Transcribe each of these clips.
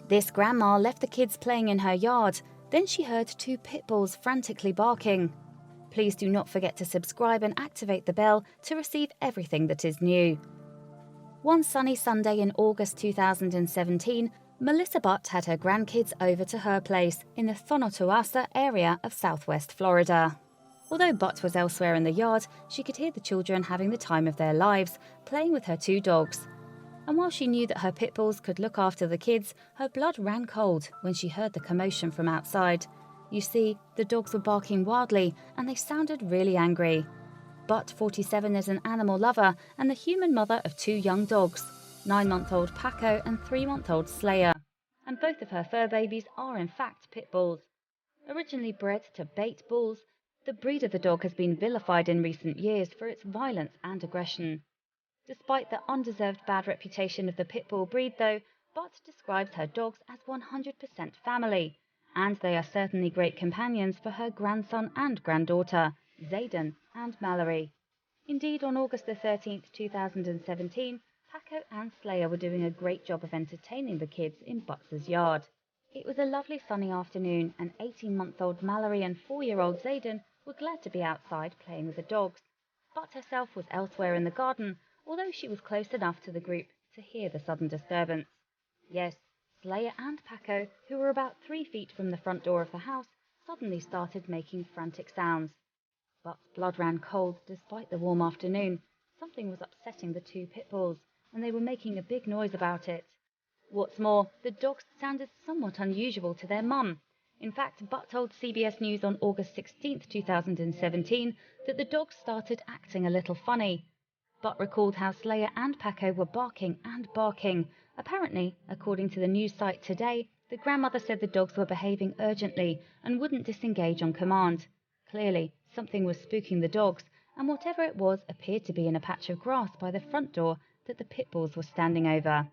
This grandma left the kids playing in her yard. Then she heard two pit bulls frantically barking. Please do not forget to subscribe and activate the bell to receive everything that is new. One sunny Sunday in August 2017, Melissa Butt had her grandkids over to her place in the Thonotosassa area of southwest Florida. Although Butt was elsewhere in the yard, she could hear the children having the time of their lives, playing with her two dogs. And while she knew that her pit bulls could look after the kids, her blood ran cold when she heard the commotion from outside. You see, the dogs were barking wildly and they sounded really angry. Butt, 47, is an animal lover and the human mother of two young dogs, 9-month-old Paco and 3-month-old Slayer. And both of her fur babies are in fact pit bulls. Originally bred to bait bulls, the breed of the dog has been vilified in recent years for its violence and aggression. Despite the undeserved bad reputation of the pit bull breed though, Butt describes her dogs as 100% family, and they are certainly great companions for her grandson and granddaughter, Zayden and Mallory. Indeed, on August the 13th, 2017, Paco and Slayer were doing a great job of entertaining the kids in Butts' yard. It was a lovely sunny afternoon, and 18-month-old Mallory and 4-year-old Zayden were glad to be outside playing with the dogs. Butt herself was elsewhere in the garden, although she was close enough to the group to hear the sudden disturbance. Yes, Slayer and Paco, who were about 3 feet from the front door of the house, suddenly started making frantic sounds. Butt's blood ran cold despite the warm afternoon. Something was upsetting the two pit bulls, and they were making a big noise about it. What's more, the dogs sounded somewhat unusual to their mum. In fact, Butt told CBS News on August 16, 2017, that the dogs started acting a little funny. Butt recalled how Slayer and Paco were barking and barking. Apparently, according to the news site Today, the grandmother said the dogs were behaving urgently and wouldn't disengage on command. Clearly, something was spooking the dogs, and whatever it was appeared to be in a patch of grass by the front door that the pit bulls were standing over.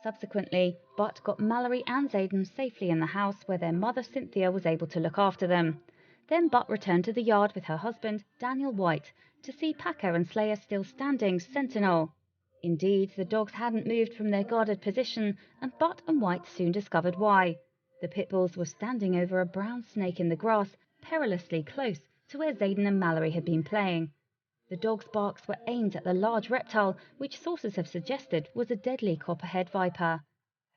Subsequently, Butt got Mallory and Zayden safely in the house where their mother Cynthia was able to look after them. Then Butt returned to the yard with her husband, Daniel White, to see Paco and Slayer still standing sentinel. Indeed, the dogs hadn't moved from their guarded position, and Butt and White soon discovered why. The pit bulls were standing over a brown snake in the grass, perilously close to where Zayden and Mallory had been playing. The dogs' barks were aimed at the large reptile, which sources have suggested was a deadly copperhead viper.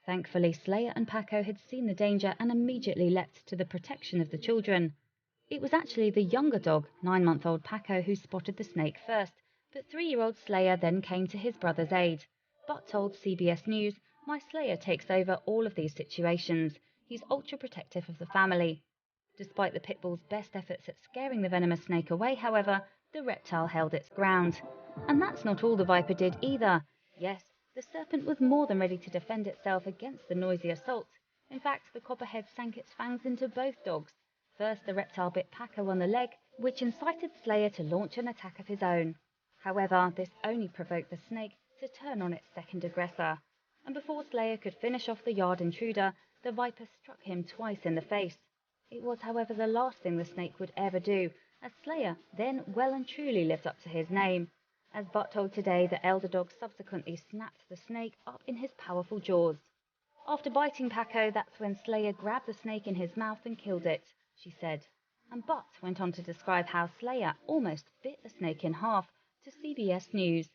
Thankfully, Slayer and Paco had seen the danger and immediately leapt to the protection of the children. It was actually the younger dog, 9-month-old Paco, who spotted the snake first, but 3-year-old Slayer then came to his brother's aid. Butt told CBS News, "My Slayer takes over all of these situations. He's ultra-protective of the family." Despite the pit bull's best efforts at scaring the venomous snake away, however, the reptile held its ground. And that's not all the viper did either. Yes, the serpent was more than ready to defend itself against the noisy assault. In fact, the copperhead sank its fangs into both dogs. First, the reptile bit Paco on the leg, which incited Slayer to launch an attack of his own. However, this only provoked the snake to turn on its second aggressor. And before Slayer could finish off the yard intruder, the viper struck him twice in the face. It was, however, the last thing the snake would ever do, as Slayer then well and truly lived up to his name. As Butt told Today, the elder dog subsequently snapped the snake up in his powerful jaws. After biting Paco, that's when Slayer grabbed the snake in his mouth and killed it, she said. And Butt went on to describe how Slayer almost bit the snake in half to CBS News.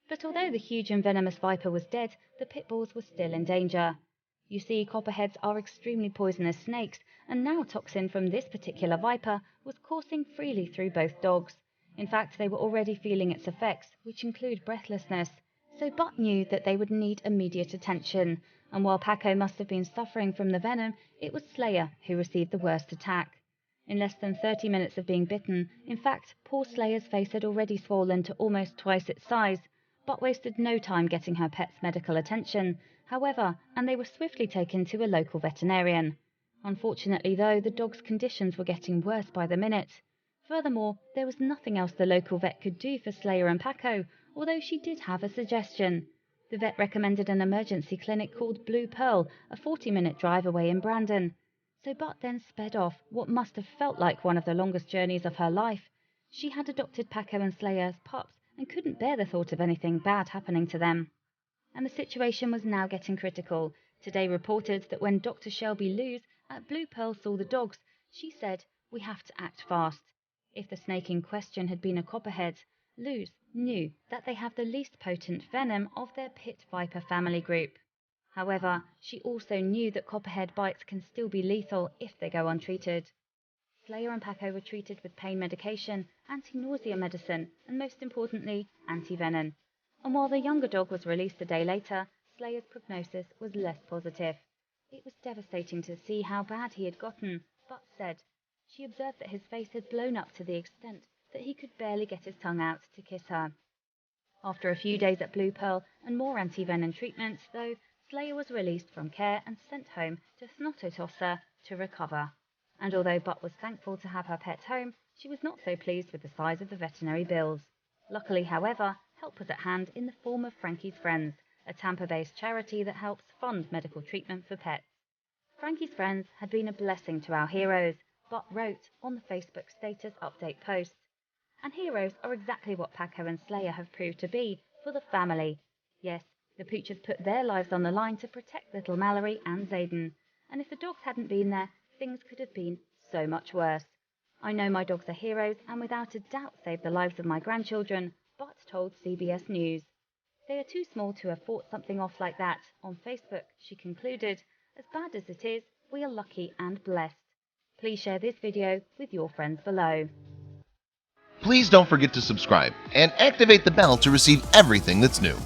But although the huge and venomous viper was dead, the pit bulls were still in danger. You see, copperheads are extremely poisonous snakes, and now toxin from this particular viper was coursing freely through both dogs. In fact, they were already feeling its effects, which include breathlessness. So Butt knew that they would need immediate attention, and while Paco must have been suffering from the venom, it was Slayer who received the worst attack. In less than 30 minutes of being bitten, in fact, poor Slayer's face had already swollen to almost twice its size. Butt wasted no time getting her pet's medical attention, however, and they were swiftly taken to a local veterinarian. Unfortunately, though, the dog's conditions were getting worse by the minute. Furthermore, there was nothing else the local vet could do for Slayer and Paco, although she did have a suggestion. The vet recommended an emergency clinic called Blue Pearl, a 40-minute drive away in Brandon. So Butt then sped off what must have felt like one of the longest journeys of her life. She had adopted Paco and Slayer as pups and couldn't bear the thought of anything bad happening to them. And the situation was now getting critical. Today reported that when Dr. Shelby Lewis at Blue Pearl saw the dogs, she said, "We have to act fast." If the snake in question had been a copperhead, Lewis knew that they have the least potent venom of their pit viper family group. However, she also knew that copperhead bites can still be lethal if they go untreated. Slayer and Paco were treated with pain medication, anti-nausea medicine, and most importantly, anti-venom. And while the younger dog was released a day later, Slayer's prognosis was less positive. It was devastating to see how bad he had gotten, but said she observed that his face had blown up to the extent that he could barely get his tongue out to kiss her. After a few days at Blue Pearl and more anti-venom treatments, though, Slayer was released from care and sent home to Thonotosassa to recover. And although Butt was thankful to have her pet home, she was not so pleased with the size of the veterinary bills. Luckily, however, help was at hand in the form of Frankie's Friends, a Tampa-based charity that helps fund medical treatment for pets. Frankie's Friends had been a blessing to our heroes, Butt wrote on the Facebook status update post. And heroes are exactly what Paco and Slayer have proved to be for the family. Yes, the poochers put their lives on the line to protect little Mallory and Zayden. And if the dogs hadn't been there, things could have been so much worse. I know my dogs are heroes and without a doubt saved the lives of my grandchildren, Butt told CBS News. They are too small to have fought something off like that. On Facebook, she concluded, as bad as it is, we are lucky and blessed. Please share this video with your friends below. Please don't forget to subscribe and activate the bell to receive everything that's new.